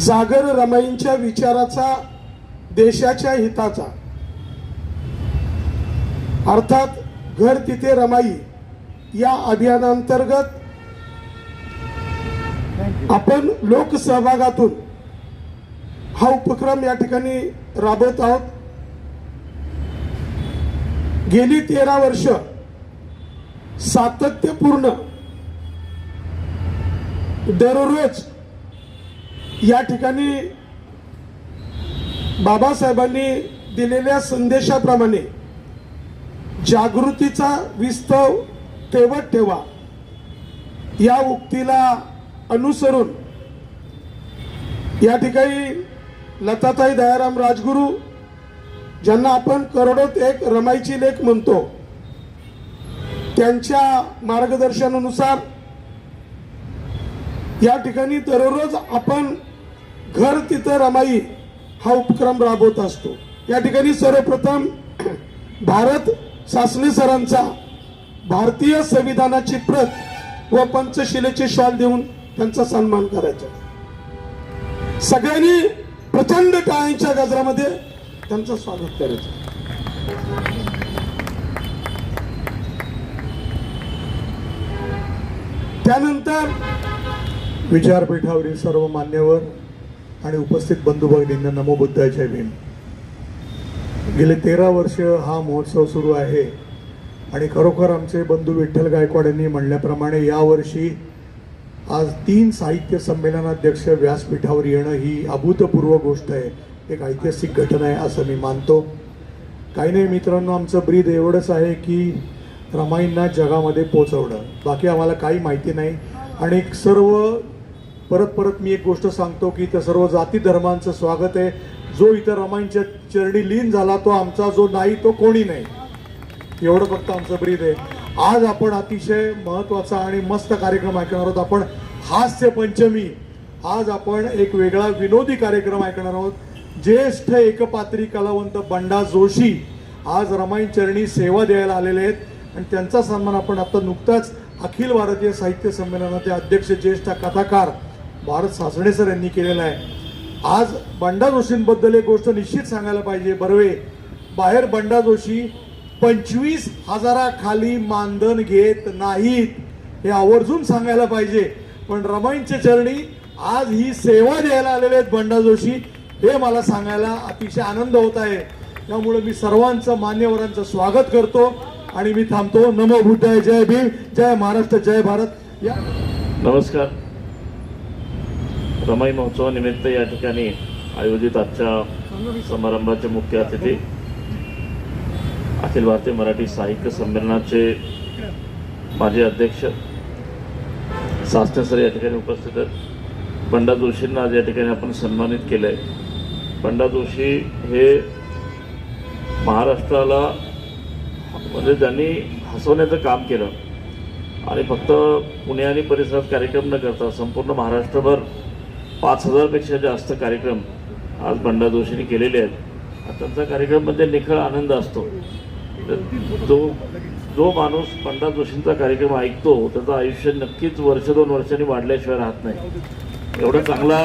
जागर रमाईंच्या विचाराचा, देशाच्या हिताचा, अर्थात घर तिथे रमाई या अभियानांतर्गत आपण लोकसहभागातून हा उपक्रम या ठिकाणी राबवत आहोत. गेली 13 वर्ष सातत्यपूर्ण दररोज या ठिकाणी बाबासाहेबांनी दिलेल्या संदेशाप्रमाणे जागृतीचा विस्तव तेवत ठेवा या उक्तीला अनुसरून या ठिकाणी लताताई दयाराम राजगुरू, ज्यांना आपण करोडोत एक रमाईची लेक म्हणतो, त्यांच्या मार्गदर्शनानुसार या ठिकाणी दररोज आपण घर तिथं रमाई हा उपक्रम राबवत असतो. या ठिकाणी सर्वप्रथम भारत सासणे सरांचा भारतीय संविधानाची प्रत व पंचशिलेचे शॉल देऊन त्यांचा सन्मान करायचा. सगळ्यांनी प्रचंड टाळ्यांच्या गजरामध्ये त्यांचं स्वागत करायचं. त्यानंतर विचारपीठावरील सर्व मान्यवर आणि उपस्थित बंधू भगिनींना नमो बुद्धाय, जय भीम. गेले 13 वर्ष हा महोत्सव सुरू आहे आणि खरोखर आमचे बंधू विठ्ठल गायकवाड यांनी म्हणल्याप्रमाणे यावर्षी आज 3 साहित्य संमेलनाध्यक्ष व्यासपीठावर येणं ही अभूतपूर्व गोष्ट आहे, एक ऐतिहासिक घटना आहे असं मी मानतो. काही नाही मित्रांनो, आमचं ब्रीद एवढंच आहे की रमाईंना जगामध्ये पोचवणं, बाकी आम्हाला काही माहिती नाही. आणि सर्व परत मी एक गोष्ट सांगतो की इथं सर्व जाती धर्मांचं स्वागत आहे. जो इथं रमाईंच्या चरणी लीन झाला तो आमचा, जो नाही तो कोणी नाही, एवढं फक्त आमचं ब्रीद आहे. आज आपण अतिशय महत्त्वाचा आणि मस्त कार्यक्रम ऐकणार आहोत. आपण हास्य पंचमी, आज आपण एक वेगळा विनोदी कार्यक्रम ऐकणार आहोत. ज्येष्ठ एकपात्री कलावंत बंडा जोशी आज रमाई चरणी सेवा द्यायला आलेले आहेत आणि त्यांचा सन्मान आपण आता नुकताच अखिल भारतीय साहित्य संमेलनाचे अध्यक्ष ज्येष्ठ कथाकार भारत सासणे सर यांनी केलेला आहे. आज बंडा जोशींबद्दल एक गोष्ट निश्चित सांगायला पाहिजे. बर्वे बाहेर बंडा जोशी 25,000 खाली मानधन घेत नाहीत, हे आवर्जून सांगायला पाहिजे. पण रमाईंच्या चरणी आज ही सेवा द्यायला आलेले आहेत बंडा जोशी, हे मला सांगायला अतिशय आनंद होत आहे. त्यामुळे मी सर्वांचं, मान्यवरांचं स्वागत करतो आणि मी थांबतो. नमो बुद्धाय, जय भीम, जय महाराष्ट्र, जय भारत. या नमस्कार. रमाई महोत्सवानिमित्त या ठिकाणी आयोजित आजच्या समारंभाचे मुख्य अतिथी अखिल भारतीय मराठी साहित्य संमेलनाचे माजी अध्यक्ष सासणे सर या ठिकाणी उपस्थित आहेत. बंडा जोशींना आज या ठिकाणी आपण सन्मानित केलं आहे. बंडा जोशी हे महाराष्ट्राला म्हणजे ज्यांनी हसवण्याचं काम केलं आणि फक्त पुणे आणि परिसरात कार्यक्रम न करता संपूर्ण महाराष्ट्रभर 5,000पेक्षा जास्त कार्यक्रम आज बंडा जोशींनी केलेले आहेत. त्यांचा कार्यक्रममध्ये निखळ आनंद असतो. जो माणूस बंडा जोशींचा कार्यक्रम ऐकतो त्याचं आयुष्य नक्कीच 1-2 वर्षांनी वाढल्याशिवाय राहत नाही. एवढा चांगला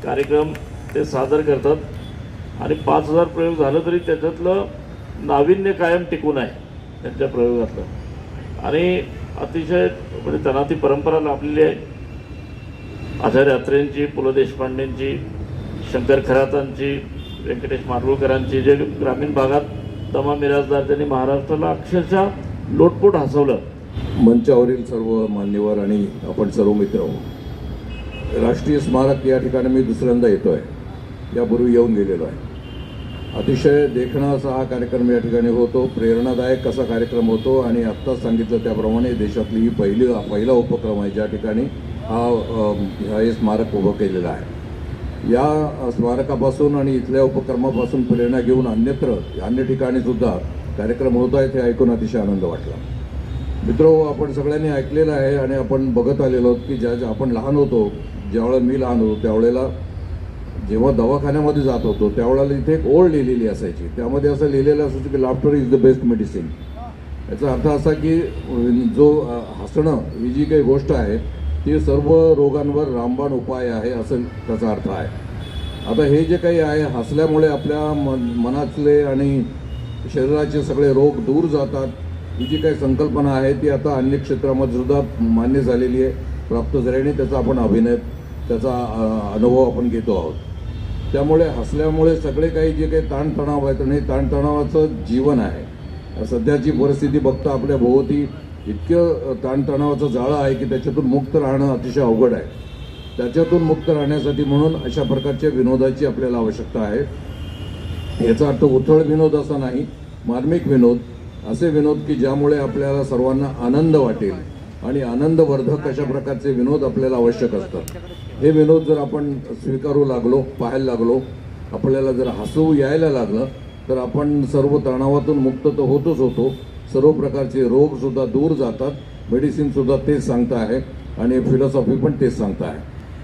कार्यक्रम ते सादर करतात आणि 5,000 प्रयोग झालं तरी त्याच्यातलं नाविन्य कायम टिकून आहे त्यांच्या प्रयोगातलं. आणि अतिशय म्हणजे त्यांना ती परंपरा लाभलेली आहे. आचार्य अत्रेंची, पु ल देशपांडेंची, शंकर खरातांची, व्यंकटेश माडगूळकरांची, जे ग्रामीण भागात दमा मिराजदार त्यांनी महाराष्ट्राला अक्षरशः लोटपोट हसवलं. मंचावरील सर्व मान्यवर आणि आपण सर्व मित्र, राष्ट्रीय स्मारक या ठिकाणी मी दुसऱ्यांदा येतो आहे. यापूर्वी येऊन गेलेलो आहे. अतिशय देखणा असा हा कार्यक्रम या ठिकाणी होतो. प्रेरणादायक असा कार्यक्रम होतो आणि आत्ताच सांगितलं त्याप्रमाणे देशातली ही पहिला उपक्रम आहे ज्या ठिकाणी हे स्मारक उभं केलेलं आहे. या स्मारकापासून आणि इथल्या उपक्रमापासून प्रेरणा घेऊन अन्य ठिकाणी सुद्धा कार्यक्रम होत आहेत, हे ऐकून अतिशय आनंद वाटला. मित्रो, आपण सगळ्यांनी ऐकलेलं आहे आणि आपण बघत आलेलो आहोत की ज्या आपण लहान होतो, ज्यावेळेला मी लहान होतो त्यावेळेला जेव्हा दवाखान्यामध्ये जात होतो त्यावेळेला इथे एक ओळ लिहिलेली असायची. त्यामध्ये असं लिहिलेलं असायचं की laughter is the best medicine. याचा अर्थ असा की जो हसणं ही जी काही गोष्ट आहे ते सर्व रोगांवर रामबाण उपाय आहे असं त्याचा अर्थ आहे. आता हे जे काही आहे, हसल्यामुळे आपल्या मनातले आणि शरीराचे सगळे रोग दूर जातात, ही जी काही संकल्पना आहे ती आता अन्य क्षेत्रामध्ये सुद्धा मान्य झालेली आहे, प्राप्त झाल्याने त्याचा आपण त्याचा अनुभव आपण घेतो आहोत. त्यामुळे हसल्यामुळे सगळे काही जे काही ताणतणाव आहेत आणि ताणतणावाचं जीवन आहे, सध्याची परिस्थिती बघता आपल्या भोवती इतकं ताणतणावाचं जाळं आहे की त्याच्यातून मुक्त राहणं अतिशय अवघड आहे. त्याच्यातून मुक्त राहण्यासाठी म्हणून अशा प्रकारच्या विनोदाची आपल्याला आवश्यकता आहे. याचा अर्थ उथळ विनोद असा नाही, मार्मिक विनोद, असे विनोद की ज्यामुळे आपल्याला सर्वांना आनंद वाटेल आणि आनंदवर्धक अशा प्रकारचे विनोद आपल्याला आवश्यक असतात. हे विनोद जर आपण स्वीकारू लागलो, पाहायला लागलो, आपल्याला जर हसू यायला लागलं तर आपण सर्व तणावातून मुक्त तर होतो, सर्व प्रकारचे रोगसुद्धा दूर जातात. मेडिसिनसुद्धा तेच सांगतं आहे आणि फिलॉसॉफी पण तेच सांगतं आहे.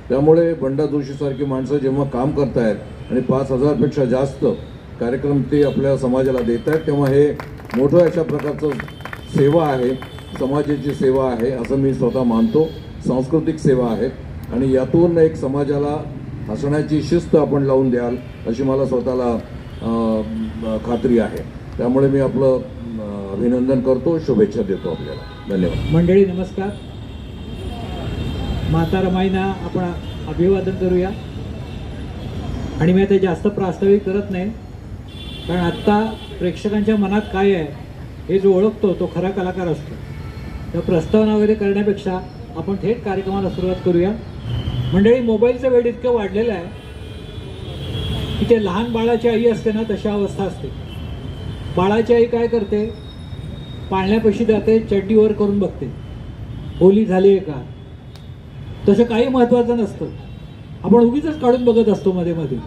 त्यामुळे बंडा जोशीसारखी माणसं जेव्हा काम करतायत आणि 5,000पेक्षा जास्त कार्यक्रम ते आपल्या समाजाला देत आहेत, तेव्हा हे मोठं अशा प्रकारचं सेवा आहे, समाजाची सेवा आहे असं मी स्वतः मानतो. सांस्कृतिक सेवा आहे आणि यातून एक समाजाला हसण्याची शिस्त आपण लावून द्याल अशी मला स्वतःला खात्री आहे. त्यामुळे मी आपलं अभिनंदन करतो, शुभेच्छा देतो आपल्याला. धन्यवाद. मंडळी नमस्कार. माता रमाईंना आपण अभिवादन करूया. आणि मी आता जास्त प्रास्ताविक करत नाही, कारण आत्ता प्रेक्षकांच्या मनात काय आहे हे जो ओळखतो तो खरा कलाकार असतो. तर प्रस्तावना वगैरे करण्यापेक्षा आपण थेट कार्यक्रमाला सुरुवात करूया. मंडळी, मोबाईलचं वेळ इतकं वाढलेलं आहे की ते लहान बाळाची आई असते ना, तशी अवस्था असते. बाळाची आई काय करते, पाळण्यापाशी जाते, चड्डीवर करून बघते ओली झाली आहे का. तसं काही महत्त्वाचं नसतं, आपण उगीच काढून बघत असतो मध्ये मध्ये.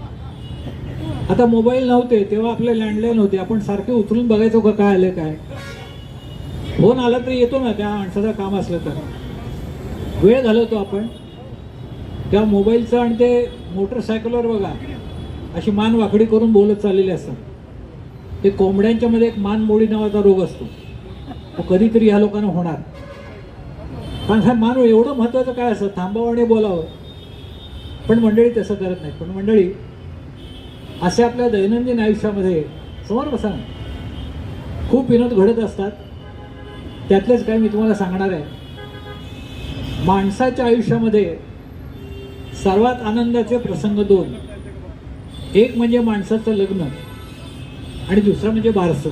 आता मोबाईल नव्हते तेव्हा आपले लँडलाईन होते, आपण सारखे उचलून बघायचो का काय आलं काय. फोन आला तरी येतो ना, त्या माणसाचं काम असलं तर. वेळ घालवतो आपण त्या मोबाईलचं. आणि ते मोटरसायकलवर बघा अशी मान वाकडी करून बोलत चाललेले असतात. ते कोंबड्यांच्या मध्ये एक मानमोडी नावाचा रोग असतो, तो कधीतरी ह्या लोकांना होणार. कारण हा मान एवढं महत्त्वाचं काय असतं, थांबावं आणि बोलावं. पण मंडळी तसं करत नाही. पण मंडळी, असे आपल्या दैनंदिन आयुष्यामध्ये समोर बसा खूप विनोद घडत असतात. त्यातलेच काय मी तुम्हाला सांगणार आहे. माणसाच्या आयुष्यामध्ये सर्वात आनंदाचे प्रसंग दोन. एक म्हणजे माणसाचं लग्न आणि दुसरं म्हणजे बारसं.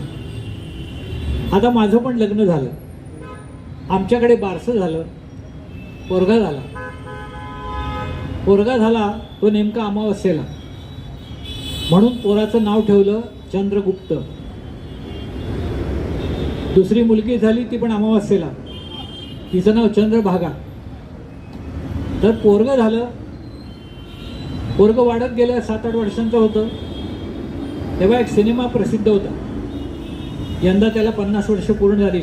आता माझं पण लग्न झालं, आमच्याकडे बारसं झालं, पोरगा झाला तो नेमका अमावस्येला. म्हणून पोराचं नाव ठेवलं चंद्रगुप्त. दुसरी मुलगी झाली ती पण अमावस्येला, तिचं नाव चंद्रभागा. तर पोरगं झालं, पोरगं वाढत गेलं, 7-8 वर्षांचं होतं तेव्हा एक सिनेमा प्रसिद्ध होता. यंदा त्याला 50 वर्ष पूर्ण झाली.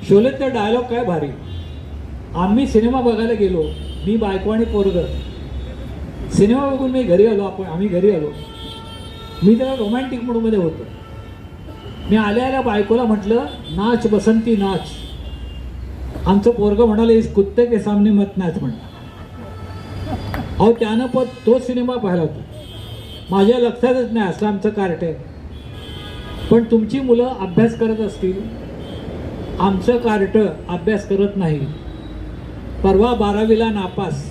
शोले तर डायलॉग काय भारी. आम्ही सिनेमा बघायला गेलो, मी बायको आणि पोरगं. सिनेमा बघून आम्ही घरी आलो. मी त्याला रोमॅन्टिक मूडमध्ये होतो. मी आल्या बायकोला म्हटलं, नाच बसंती नाच. आमचं पोरगं म्हणाले, इस कुत्ते के सामने मत नाच म्हणलं. अहो, त्यानं पण तो सिनेमा पाहिला होता. माझ्या लक्षातच नाही असं आमचं कार्ट आहे. पण तुमची मुलं अभ्यास करत असतील, आमचं कार्ट अभ्यास करत नाही. परवा 12वीला नापास.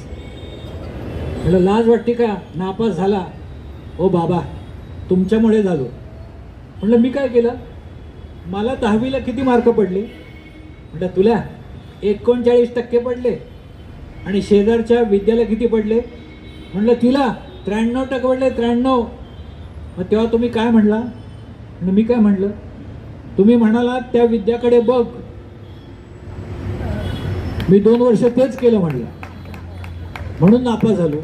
म्हटलं लाज वाटते का, नापास झाला. ओ बाबा, तुमच्यामुळे झालो. म्हटलं मी काय केलं, मला 10वीला किती मार्क पडले. म्हटलं तुला 39% पडले. आणि शेजारच्या विद्याला किती पडले. म्हटलं तिला 93% पडले. 93. मग तेव्हा तुम्ही काय म्हणला. मी काय म्हणलं, तुम्ही म्हणाला त्या विद्याकडे बघ. मी 2 वर्ष तेच केलं म्हणलं, म्हणून नापास झालो.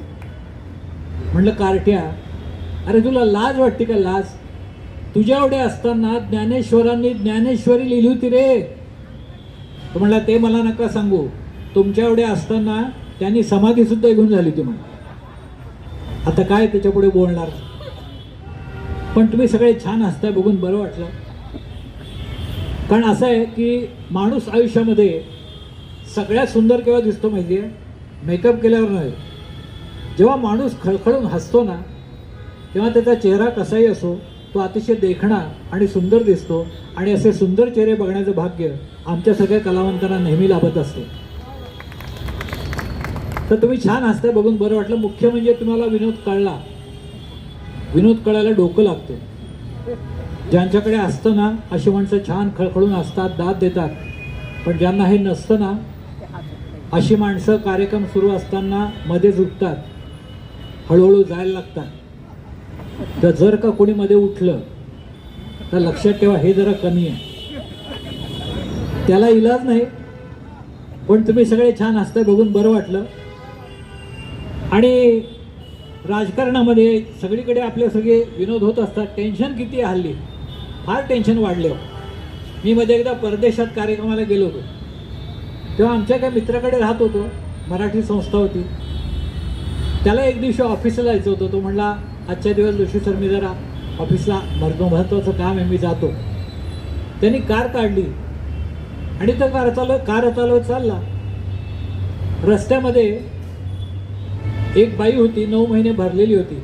म्हटलं कार्ट्या, अरे तुला लाज वाटते का, लाज. तुझ्या एवढे असताना ज्ञानेश्वरांनी ज्ञानेश्वरी लिहिली होती रे. तो म्हणला ते मला नका सांगू, तुमच्या एवढे असताना त्यांनी समाधीसुद्धा घेऊन झाली होती म्हणा. आता काय त्याच्यापुढे बोलणार. पण तुम्ही सगळे छान हसताय, बघून बरं वाटलं. कारण असं आहे की माणूस आयुष्यामध्ये सगळ्यात सुंदर केव्हा दिसतो माहिती आहे? मेकअप केल्यावर नाही. जेव्हा माणूस खळखळून हसतो ना, तेव्हा त्याचा चेहरा कसाही असो तो अतिशय देखणा आणि सुंदर दिसतो. आणि असे सुंदर चेहरे बघण्याचं भाग्य आमच्या सगळ्या कलावंतांना नेहमी लाभत असते. तर तुम्ही छान हसताय बघून बरं वाटलं. मुख्य म्हणजे तुम्हाला विनोद कळला. विनोद कळायला डोकं लागतं. ज्यांच्याकडे असतं ना, अशी माणसं छान खळखळून असतात, दाद देतात. पण ज्यांना हे नसतं ना, अशी माणसं कार्यक्रम सुरू असताना मध्ये उठतात, हळूहळू जायला लागतात. तर जर का कोणी मध्ये उठलं तर लक्षात ठेवा, हे जरा कमी आहे, त्याला इलाज नाही. पण तुम्ही सगळे छान हसताय बघून बरं वाटलं. आणि राजकारणामध्ये सगळीकडे आपले सगळे विनोद होत असतात. टेन्शन किती आहे हल्ली, फार टेन्शन वाढले. मी मध्ये एकदा परदेशात कार्यक्रमाला गेलो होतो. तेव्हा आमच्या काही मित्राकडे राहत होतो, मराठी संस्था होती. त्याला एक दिवशी ऑफिसला जायचं होतं. तो म्हणला, आजच्या दिवस जोशी सर मी जरा ऑफिसला महत्त्वाचं काम आहे, मी जातो. त्यांनी कार काढली आणि तो कार चालवत चालला. रस्त्यामध्ये एक बाई होती, 9 महिने भरलेली होती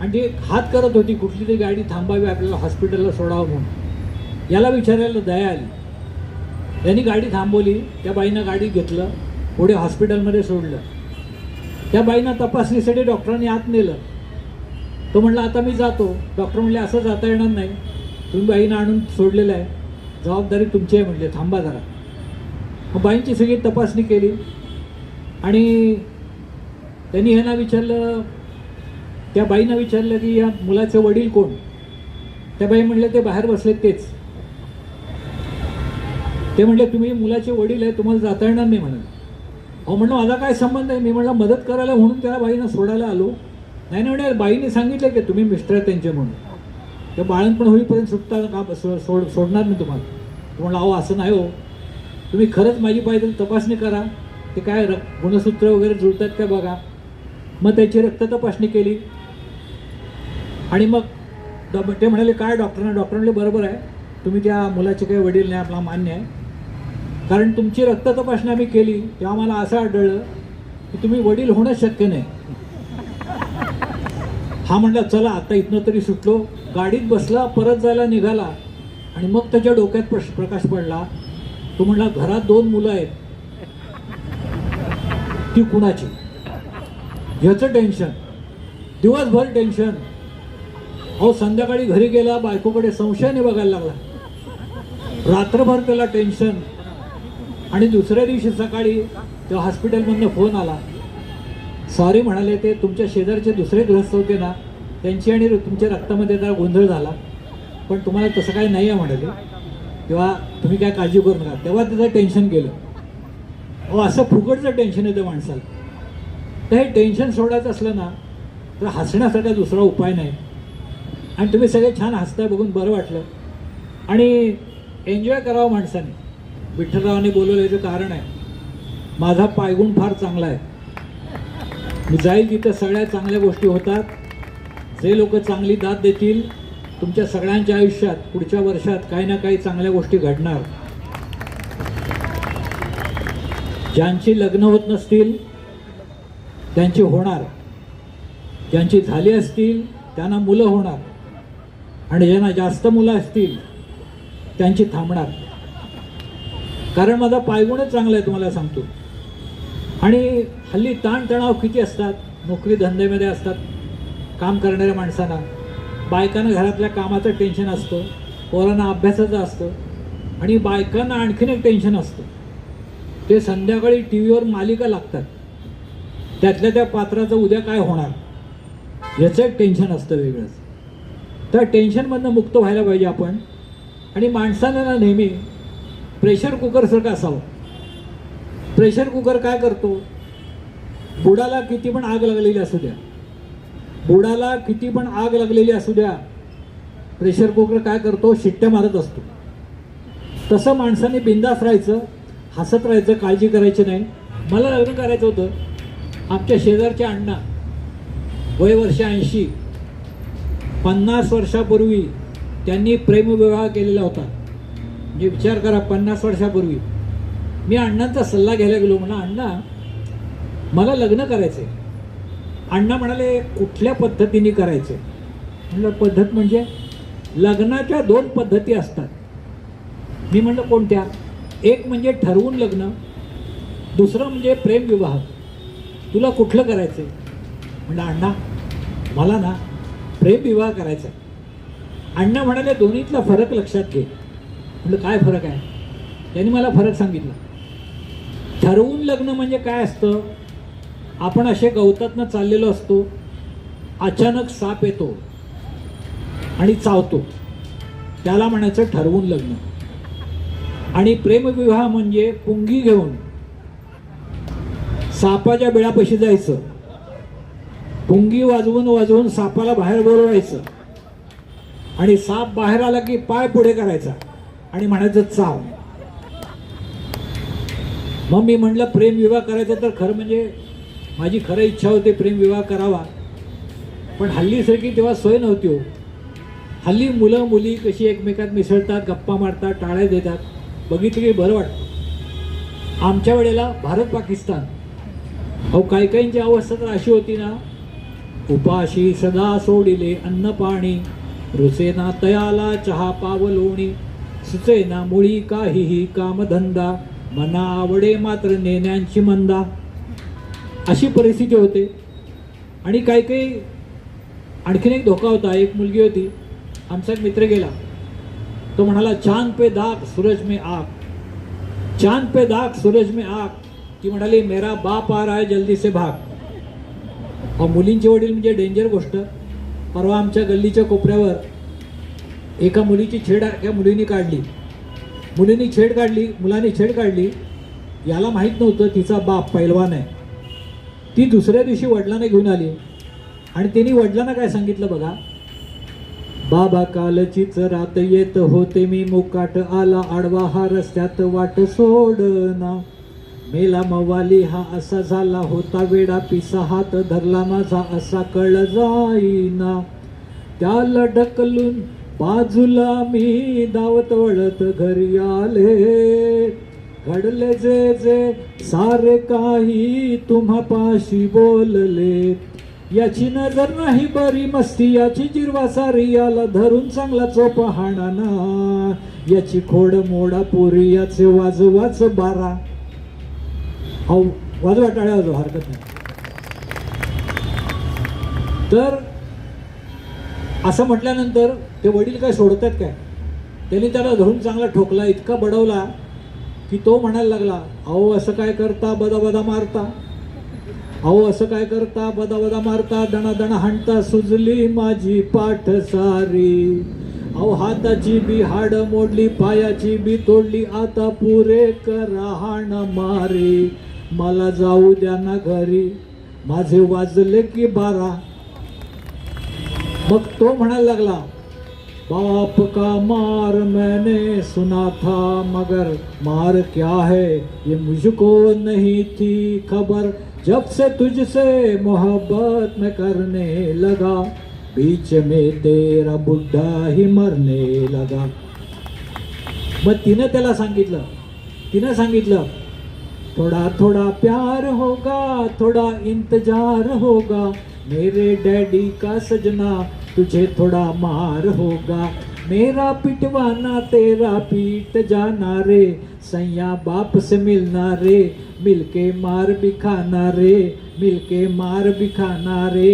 आणि ती हात करत होती कुठली तरी गाडी थांबावी, आपल्याला हॉस्पिटलला सोडावं म्हणून. याला विचारायला दया आली. त्यांनी गाडी थांबवली. त्या बाईनं गाडी घेतलं, पुढे हॉस्पिटलमध्ये सोडलं. त्या बाईनं तपासणीसाठी डॉक्टरांनी आत नेलं. तो म्हणला, आता मी जातो. डॉक्टर म्हणले, असं जाता येणार नाही, तुम्ही बाईनं आणून सोडलेलं आहे, जबाबदारी तुमची आहे. म्हणले, थांबा जरा. मग बाईंची सगळी तपासणी केली आणि त्यांनी ह्यांना विचारलं, त्या बाईनं विचारलं की या मुलाचे वडील कोण? त्या बाई म्हणले, ते बाहेर बसले तेच. ते म्हणले, तुम्ही मुलाचे वडील आहे, तुम्हाला जाता येणार नाही म्हणाले. अहो म्हणलं, माझा काय संबंध आहे? मी म्हणलं मदत करायला म्हणून त्या बाईनं सोडायला आलो. नाही म्हणे, बाईने सांगितलं की तुम्ही मिस्टर आहे त्यांचे म्हणून, त्या बाळणपण होईपर्यंत सुटता का सोडणार नाही तुम्हाला. तो म्हणलं, अहो असं नाही हो, तुम्ही खरंच माझी पाहिजे तपासणी करा, ते काय गुणसूत्र वगैरे जुळतात काय बघा. मग त्याची रक्त तपासणी केली आणि मग ते म्हणाले, काय डॉक्टरांना? डॉक्टर म्हणले, बरोबर आहे, तुम्ही त्या मुलाचे काही वडील नाही, आपला मान्य आहे. कारण तुमची रक्त तपासणी आम्ही केली तेव्हा मला असं आढळलं की तुम्ही वडील होणं शक्य नाही. हा म्हणला, चला आता इथनं तरी सुटलो. गाडीत बसला, परत जायला निघाला आणि मग त्याच्या डोक्यात प्रकाश पडला. तो म्हणला, घरात 2 मुलं आहेत, ती कुणाची? ह्याचं टेन्शन, दिवसभर टेन्शन. अहो संध्याकाळी घरी गेला, बायकोकडे संशयाने बघायला लागला. रात्रभर त्याला टेन्शन. आणि दुसऱ्या दिवशी सकाळी तेव्हा हॉस्पिटलमधनं फोन आला. सॉरी म्हणाले, ते तुमच्या शेजारचे दुसरे गृहस्थ होते ना, त्यांची आणि तुमच्या रक्तामध्ये जरा गोंधळ झाला, पण तुम्हाला तसं काही नाही आहे म्हणाले, तेव्हा तुम्ही काय काळजी करू नका. तेव्हा त्याचं टेन्शन गेलं. अहो असं फुकटचं टेन्शन येतं माणसाला. तर हे टेन्शन सोडायचं असलं ना तर हसण्यासारखा दुसरा उपाय नाही. आणि तुम्ही सगळे छान हसताय बघून बरं वाटलं. आणि एन्जॉय करावं माणसाने. विठ्ठलरावांनी बोलवल्याचं कारण आहे, माझा पायगुण फार चांगला आहे. मी जाईल तिथं सगळ्या चांगल्या गोष्टी होतात. जे लोक चांगली दाद देतील, तुमच्या सगळ्यांच्या आयुष्यात पुढच्या वर्षात काही ना काही चांगल्या गोष्टी घडणार. ज्यांची लग्न होत नसतील त्यांची होणार, ज्यांची झाली असतील त्यांना मुलं होणार, आणि ज्यांना जास्त मुलं असतील त्यांची थांबणार. कारण माझा पायगुणच चांगला आहे तुम्हाला सांगतो. आणि हल्ली ताणतणाव किती असतात, नोकरी धंद्यामध्ये असतात काम करणाऱ्या माणसांना. बायकांना घरातल्या कामाचं टेन्शन असतं, पोरांना अभ्यासाचं असतं, आणि बायकांना आणखीन एक टेन्शन असतं, ते संध्याकाळी टी व्हीवर मालिका लागतात, त्यातल्या त्या पात्राचं उद्या काय होणार याचं एक टेन्शन असतं वेगळंच. त्या टेन्शनमधनं मुक्त व्हायला पाहिजे आपण. आणि माणसानं ना नेहमी प्रेशर कुकरसारखं असावं. प्रेशर कुकर काय करतो, बुडाला किती पण आग लागलेली असू द्या, बुडाला किती पण आग लागलेली असू द्या, प्रेशर कुकर काय करतो, शिट्ट्या मारत असतो. तसं माणसाने बिंदास राहायचं, हसत राहायचं, काळजी करायची नाही. मला लग्न करायचं होतं. आमच्या शेजारच्या अण्णा, वय वर्ष 80, 50 वर्षापूर्वी त्यांनी प्रेमविवाह केलेला होता. म्हणजे विचार करा, 50 वर्षापूर्वी. मी अण्णांचा सल्ला घ्यायला गेलो. म्हणा अण्णा मला लग्न करायचे. अण्णा म्हणाले कुठल्या पद्धतीने करायचे. म्हणलं पद्धत म्हणजे लग्नाच्या 2 पद्धती असतात. मी म्हणलं कोणत्या. एक म्हणजे ठरवून लग्न, दुसरं म्हणजे प्रेमविवाह. तुला कुठलं करायचं. म्हणलं अण्णा मला ना प्रेमविवाह करायचा आहे. अण्णा म्हणाले दोन्हीतला फरक लक्षात घे. म्हणलं काय फरक आहे. त्यांनी मला फरक सांगितला. ठरवून लग्न म्हणजे काय असतं. आपण असे गवतातनं चाललेलो असतो, अचानक साप येतो आणि चावतो, त्याला म्हणायचं ठरवून लग्न. आणि प्रेमविवाह म्हणजे पुंगी घेऊन सापाच्या बिळापाशी जायचं, पुंगी वाजवून वाजवून सापाला बाहेर बोलवायचं आणि साप बाहेर आला की पाय पुढे करायचा आणि म्हणायचं चाव. मग मी म्हटलं प्रेमविवाह करायचा तर खरं म्हणजे माझी खरं इच्छा होती प्रेमविवाह करावा, पण हल्लीसारखी तेव्हा सोय नव्हती हो. हल्ली मुलं मुली कशी एकमेकात मिसळतात, गप्पा मारतात, टाळ्या देतात, बघितलं की बरं वाटतं. आमच्या वेळेला भारत पाकिस्तान, अहो काही काहींची अवस्था तर अशी होती ना, उपाशी सदा सोडिले अन्न पाणी, रुसेना तयाला चहा पावलोणी, सुचेना मुळी काहीही कामधंदा, मना आवडे मात्र नेण्यांची मंदा. अशी परिस्थिती होते. आणि काही काही आणखीन एक धोका होता. एक मुलगी होती, आमचा एक मित्र गेला, तो म्हणाला चांद पे दाग सूरज में आग, चांद पे दाग सूरज में आग. ती म्हणाली मेरा बाप आ रहा है जल्दी से भाग. अहो मुलींचे वडील म्हणजे डेंजर गोष्ट. परवा आमच्या गल्लीच्या कोपऱ्यावर एका मुलीची छेड त्या मुलीने काढली. मुलींनी छेड काढली, मुलांनी छेड काढली. याला माहीत नव्हतं तिचा बाप पैलवान आहे. ती दुसऱ्या दिवशी वडिलांना घेऊन आली आणि त्यांनी वडिलांना काय सांगितलं बघा. बाबा कालचीच रात येत होते मी, मुकाट आला आडवा हा रस्त्यात वाट सोडना, मेला मवाली हा असा झाला होता वेडा, पिसा हात धरला माझा असा कळ जाईना, त्याला ढकलून बाजूला मी धावत वळत घरी आले, घडले जे जे सारे काही तुम्हापाशी बोलले, याची नजर नाही बरी मस्ती, याची जिरवा सारी याला धरून चांगला चोप हाणाना, याची खोड मोडा पोरी याचे वाजवाच बारा. हो वाजवा टाळ्या वाजवा, हरकत नाही. तर असं म्हटल्यानंतर ते वडील काय सोडतात काय. त्यांनी त्याला धरून चांगला ठोकला, इतका बडवला की तो म्हणायला लागला अहो असं काय करता बदा बदा मारता, अहो असं काय करता बदा बदा मारता, दणा दणा हाणता सुजली माझी पाठ सारी, अहो हाताची बी हाड मोडली पायाची बी तोडली, आता पुरे करा हाण मारे, मला जाऊ द्या ना घरी माझे वाजले की 12. मग तो म्हणायला लागला बाप का मार मैंने सुना था मगर मार क्या है ये मुझको नहीं थी खबर, जब से तुझसे मोहब्बत में करने लगा, बीच में तेरा बुढ़ा ही मरने लगा. मग तिनं त्याला सांगितलं थोड़ा थोड़ा प्यार होगा थोड़ा इंतजार होगा, मेरे डैडी का सजना तुझे थोड़ा मार होगा, मेरा पिटवाना तेरा पीट जाना रे, सैया बाप से मिलना रे, मिलके मार भी खाना रे, मिलके मार भी खाना रे,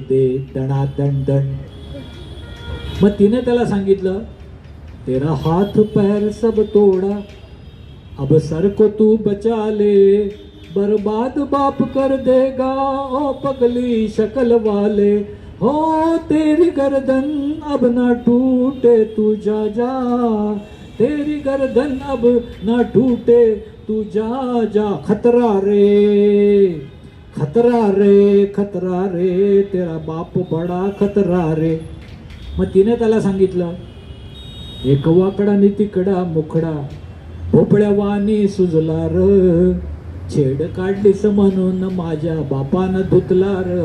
दे दणा दण दण. मग तिने त्याला सांगितलं तेरा हाथ पैर सब तोड़ा, अब सर को तू बचा ले, बर्बाद बाप कर देगा ओ पगली शक्ल वाले, हो तेरी गर्दन अब ना टूटे तू जा जा, तेरी गर्दन अब ना टूटे तू जा जा, खतरा रे खतरा रे खतरा रे, तेरा बाप बडा खतरा रे. मग तिने त्याला सांगितलं एक वाकडा नि तिकडा मुखडा, भोपळ्या वाणी सुजला र, छेड काढलीस म्हणून माझ्या बापानं धुतला र,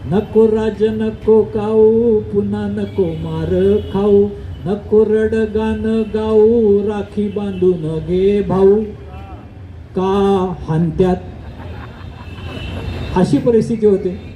नको राज नको काऊ पुन्हा नको मार खाऊ, नको रडगान गाऊ राखी बांधून घे भाऊ का हानत्यात, अशी परिस्थिती होते.